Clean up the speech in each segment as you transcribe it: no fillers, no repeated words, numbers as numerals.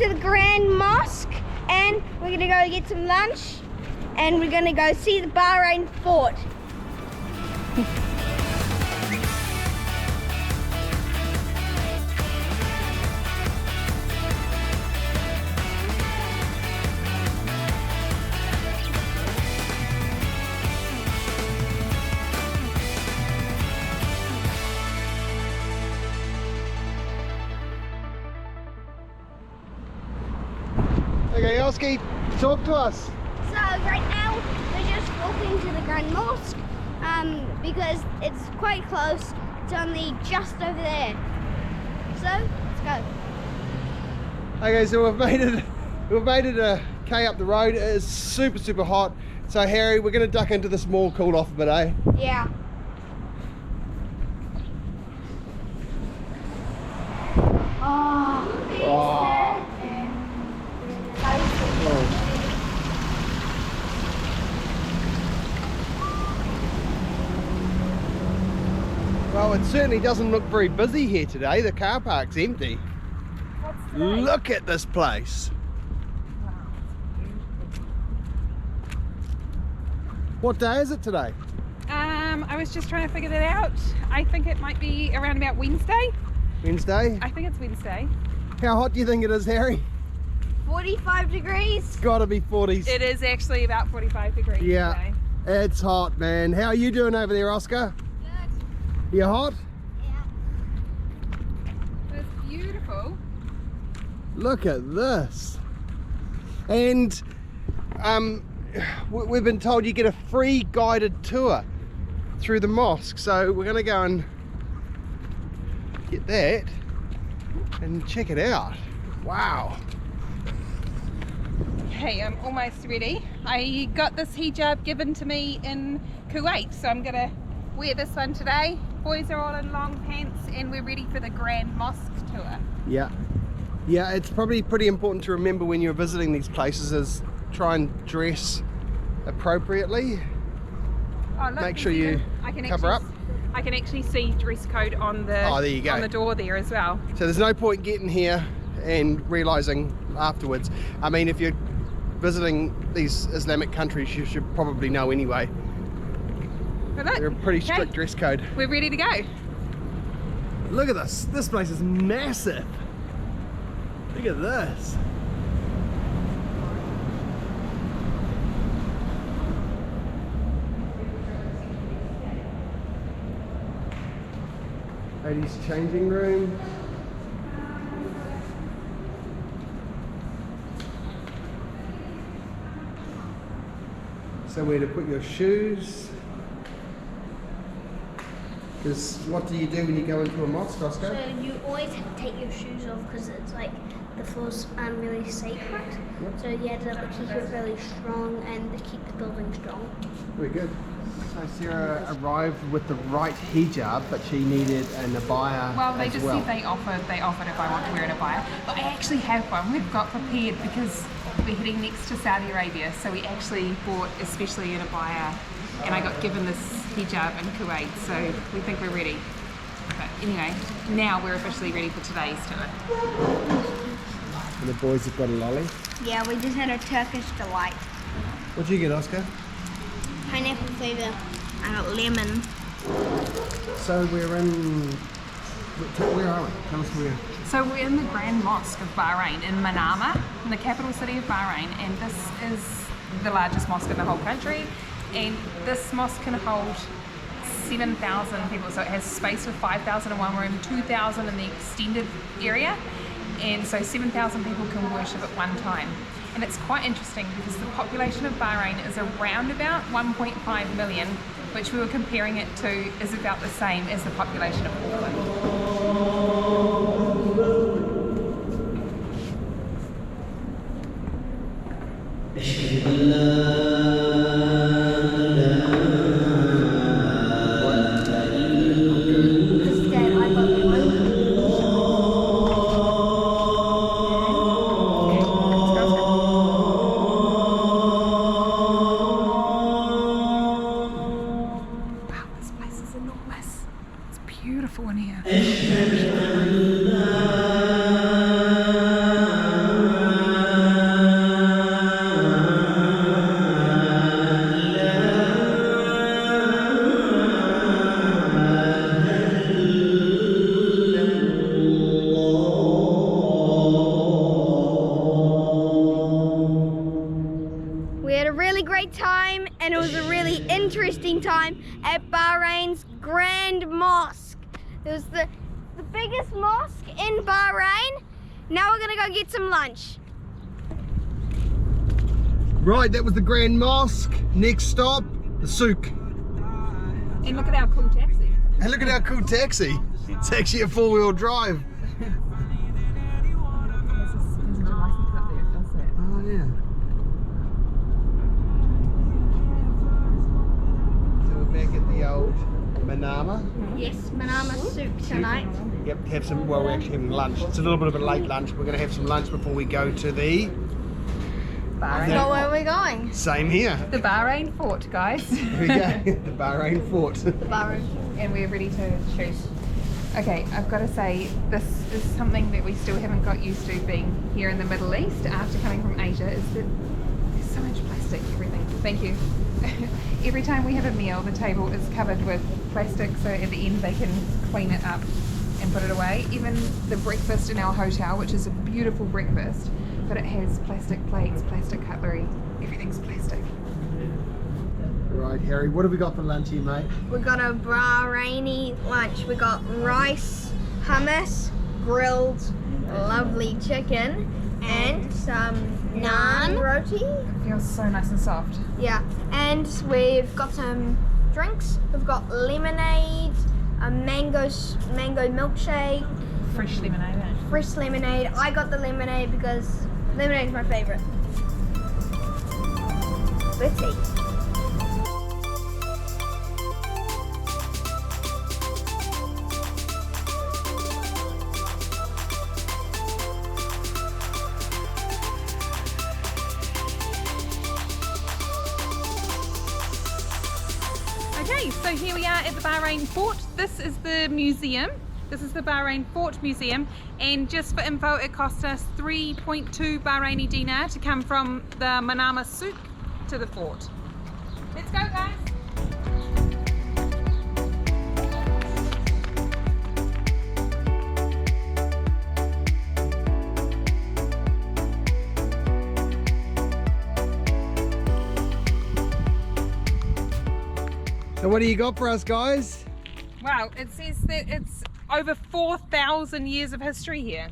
to the Grand Mosque and we're gonna go get some lunch and we're gonna go see the Bahrain Fort. Okay, Oski, talk to us. So right now we're just walking to the Grand Mosque because it's quite close. It's only just over there. So let's go. Okay, so we've made it a K up the road. It is super hot. So Harry, we're gonna duck into this mall, cool off a bit, eh? Yeah. Oh. Well, it certainly doesn't look very busy here today. The car park's empty. Look at this place. What day is it today? I was just trying to figure that out. I think it might be around about Wednesday. Wednesday? I think it's Wednesday. How hot do you think it is, Harry? 45 degrees. It's gotta be 40s. It is actually about 45 degrees Yeah, today. it's hot, man. How are you doing over there, Oscar? Good. You hot? Yeah. It's beautiful. Look at this. And we've been told you get a free guided tour through the mosque, so we're gonna go and get that and check it out. Wow. Okay, I'm almost ready. I got this hijab given to me in Kuwait, so I'm gonna wear this one today. Boys are all in long pants and we're ready for the Grand Mosque tour. Yeah, it's probably pretty important to remember when you're visiting these places is try and dress appropriately. Oh, look, Make sure you cover up. I can actually see dress code on the Oh, there you go. on the door there as well. So there's no point getting here and realizing afterwards. I mean, if you're visiting these Islamic countries, you should probably know anyway. But look, They're a pretty strict okay, dress code. we're ready to go. Look at this. This place is massive. Look at this. Ladies' changing room. Somewhere to put your shoes. Because what do you do when you go into a mosque, Oscar? So you always have to take your shoes off because it's like the floor's really sacred. Yep. So you have to keep it really strong and to keep the building strong. Very good. So Sarah arrived with the right hijab, but she needed an abaya Well, they as just well. said they offered if I want to wear an abaya. But I actually have one. We've got prepared because we're heading next to Saudi Arabia, so we actually bought especially an abaya, and I got given this hijab in Kuwait, so we think we're ready. But anyway, now we're officially ready for today's tour. And the boys have got a lolly. Yeah, we just had a Turkish delight. What'd you get, Oscar? Pineapple flavor, lemon. So we're in... Where are we? Tell us where. So we're in the Grand Mosque of Bahrain in Manama, in the capital city of Bahrain, and this is the largest mosque in the whole country. And this mosque can hold 7,000 people, so it has space for 5,000 in one room, 2,000 in the extended area, and so 7,000 people can worship at one time. And it's quite interesting because the population of Bahrain is around about 1.5 million, which we were comparing it to is about the same as the population of beautiful in here. time at Bahrain's Grand Mosque. It was the biggest mosque in Bahrain. Now we're gonna go get some lunch. Right, that was the Grand Mosque. Next stop, the Souq. And look at our cool taxi. And look at our cool taxi. It's actually a 4-wheel drive. Oh yeah. So we're back at the old Manama. Yes, Manama Souq tonight. Yep, have some, well, we're actually having lunch. It's a little bit of a late lunch. We're going to have some lunch before we go to the... Bahrain. So where are we going? Same here. The Bahrain Fort, guys. Here we go, the Bahrain Fort. The Bahrain. And we're ready to shoot. Okay, I've got to say, this is something that we still haven't got used to being here in the Middle East after coming from Asia, is that there's so much plastic, everything. Thank you. Every time we have a meal, the table is covered with plastic, so at the end they can clean it up and put it away. Even the breakfast in our hotel, which is a beautiful breakfast, but it has plastic plates, plastic cutlery, everything's plastic. Right, Harry, what have we got for lunch here, mate? We got a Bahraini lunch. We got rice, hummus, grilled, lovely chicken, and some naan roti. It feels so nice and soft. Yeah, and we've got some drinks. We've got lemonade, a mango milkshake, Fresh lemonade, eh? fresh lemonade. I got the lemonade because lemonade is my favorite. Let's eat. Okay, so here we are at the Bahrain Fort. This is the museum. This is the Bahrain Fort Museum, and just for info, it cost us 3.2 Bahraini dinar to come from the Manama Souq to the fort. Let's go, guys. So what do you got for us, guys? Wow, it says that it's over 4,000 years of history here.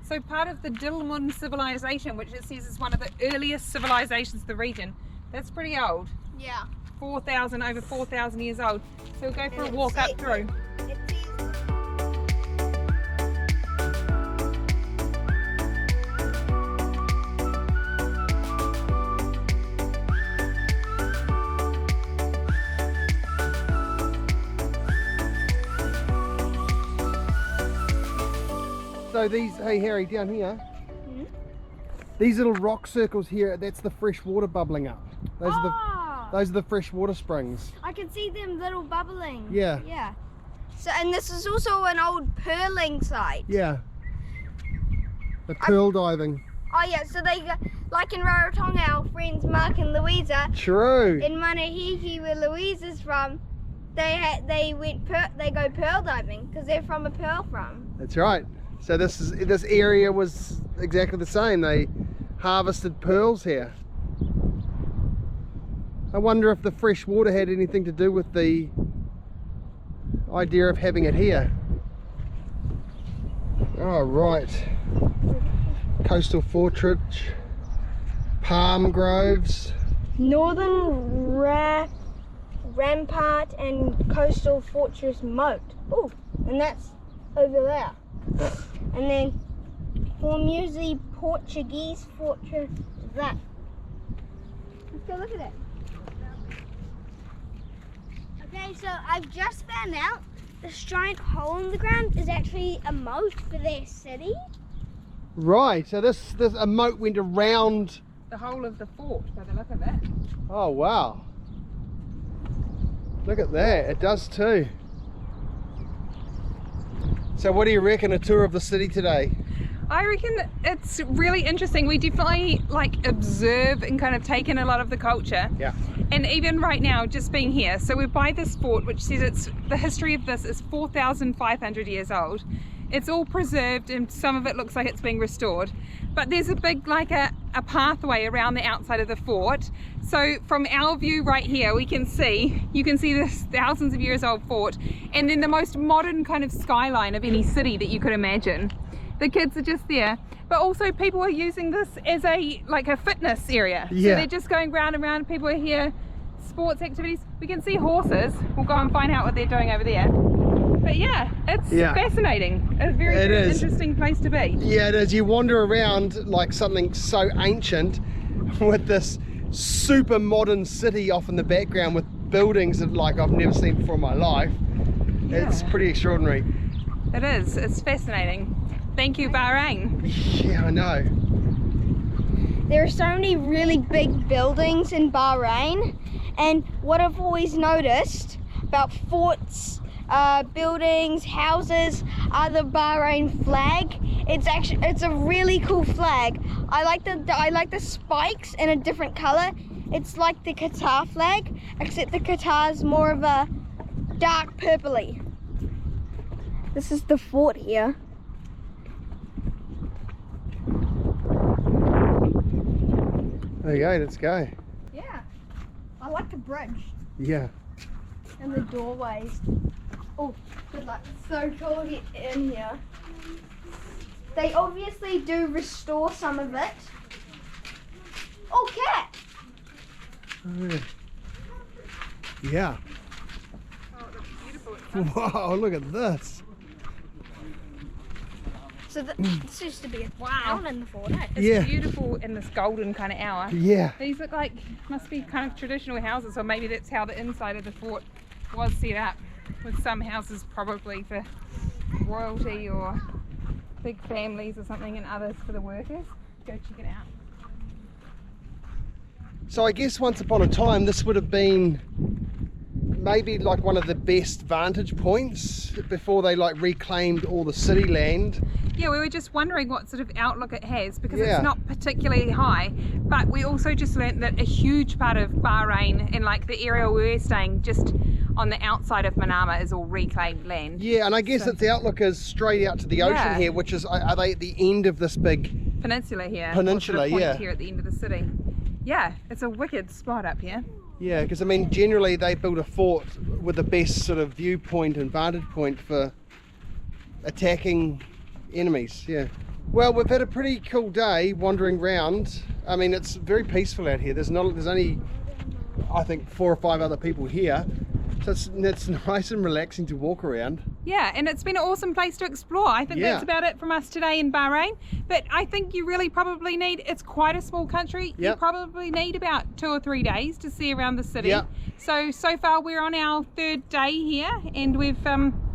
So part of the Dilmun civilization, which it says is one of the earliest civilizations of the region, that's pretty old. Yeah. Over 4,000 years old. So we'll go for a walk up through. So these, hey Harry, down here, these little rock circles here, that's the fresh water bubbling up. Those are the fresh water springs. I can see them little bubbling. Yeah. Yeah. So, and this is also an old pearling site. Yeah. The pearl diving. Oh yeah, so they, like in Rarotonga, our friends Mark and Louisa, True. in Manahiki, where Louisa's from, they go pearl diving because they're from a pearl farm. That's right. So this area was exactly the same. They harvested pearls here. I wonder if the fresh water had anything to do with the idea of having it here. Oh, right. Coastal Fortress, palm groves. Northern Rampart and Coastal Fortress Moat. Oh, and that's over there. And then Formuse Portuguese Fortress is that. Let's go look at it. Okay, so I've just found out this giant hole in the ground is actually a moat for their city. Right, so this a moat went around The whole of the fort, by the look of it. Oh wow. Look at that, it does too. So what do you reckon, a tour of the city today? I reckon it's really interesting. We definitely observe and kind of take in a lot of the culture. Yeah. And even right now, just being here, so we're by this fort, which says the history of this is 4,500 years old. It's all preserved and some of it looks like it's being restored. But there's a big, a a pathway around the outside of the fort. So from our view right here, you can see this thousands of years old fort, and then the most modern kind of skyline of any city that you could imagine. The kids are just there, but also people are using this as a fitness area. Yeah. So they're just going round and round. People are here, sports activities. We can see horses. We'll go and find out what they're doing over there. But yeah, it's fascinating. A very interesting place to be. Yeah, it is. You wander around like something so ancient with this super modern city off in the background with buildings that I've never seen before in my life. Yeah. It's pretty extraordinary. It is. It's fascinating. Thank you, Bahrain. Yeah, I know. There are so many really big buildings in Bahrain, and what I've always noticed about forts, buildings, houses, are the Bahrain flag. It's a really cool flag. I like the spikes in a different color. It's like the Qatar flag, except the Qatar is more of a dark purpley. This is the fort here. There you go, let's go. Yeah, I like the bridge Yeah. and the doorways. Oh, good luck. It's so cool to get in here. They obviously do restore some of it. Oh, cat! Yeah. Oh, it looks beautiful. Wow, look at this. So this used to be a town in the fort, eh? It's beautiful in this golden kind of hour. Yeah. These look like, must be kind of traditional houses, or maybe that's how the inside of the fort was set up, with some houses probably for royalty or big families or something, and others for the workers. Go check it out. So I guess once upon a time this would have been maybe one of the best vantage points before they reclaimed all the city land. Yeah, we were just wondering what sort of outlook it has, because Yeah. it's not particularly high, but we also just learnt that a huge part of Bahrain, in the area we were staying just on the outside of Manama, is all reclaimed land. Yeah, and I guess its outlook is straight out to the ocean Yeah. here, which is, are they at the end of this big Peninsula here. Peninsula, or sort of point yeah. here at the end of the city. Yeah, it's a wicked spot up here. Yeah, because I mean generally they build a fort with the best sort of viewpoint and vantage point for attacking enemies. Yeah. Well, we've had a pretty cool day wandering around. I mean, it's very peaceful out here. There's only I think 4 or 5 other people here, so it's nice and relaxing to walk around. Yeah, and it's been an awesome place to explore. I think that's about it from us today in Bahrain. But I think you really probably need, it's quite a small country, you probably need about 2 or 3 days to see around the city. Yep. So far we're on our 3rd day here, and we've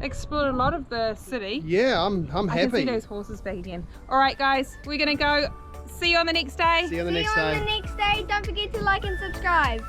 explored a lot of the city. Yeah, I'm I happy. can see those horses back again. All right guys, we're gonna go. See you on the next day. See you on the next See you day. on the next day. Don't forget to like and subscribe.